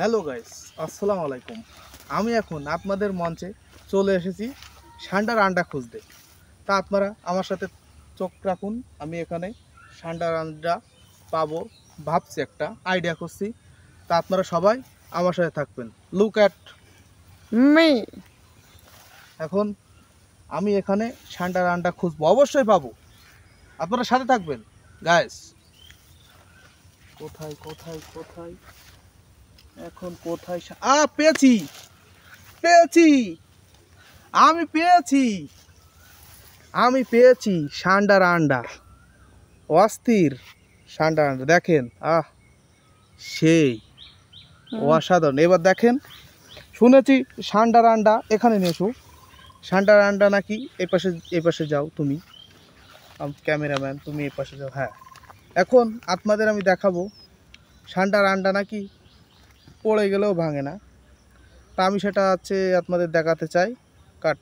Hello guys, আসসালামু আলাইকুম। আমি এখন আপনাদের মঞ্চে চলে এসেছি ষান্ডার আন্ডা খুঁজতে। তা আপনারা আমার সাথে চোখ রাখুন। আমি এখানে ষান্ডার আন্ডা পাবো ভাবছি, একটা আইডিয়া করছি। তা আপনারা সবাই আমার সাথে থাকবেন। লুক অ্যাট মি এখন আমি এখানে ষান্ডার আন্ডা খুঁজবো, অবশ্যই পাবো। আপনারা সাথে থাকবেন গাইস। কোথায় কোথায় কোথায় এখন কোথায় পেয়েছি পেয়েছি আমি পেয়েছি আমি পেয়েছি ষান্ডার আন্ডা। অস্থির ষান্ডার আন্ডা, দেখেন সেই অসাধারণ। এবার দেখেন, শুনেছি ষান্ডার আন্ডা এখানে নিয়ে এসো। ষান্ডার আন্ডা নাকি এই পাশে যাও তুমি, ক্যামেরাম্যান তুমি এই পাশে যাও। হ্যাঁ, এখন আপনাদের আমি দেখাবো ষান্ডার আন্ডা নাকি পড়ে গেলেও ভাঙে না। তা আমি সেটা হচ্ছে আপনাদের দেখাতে চাই। কাট।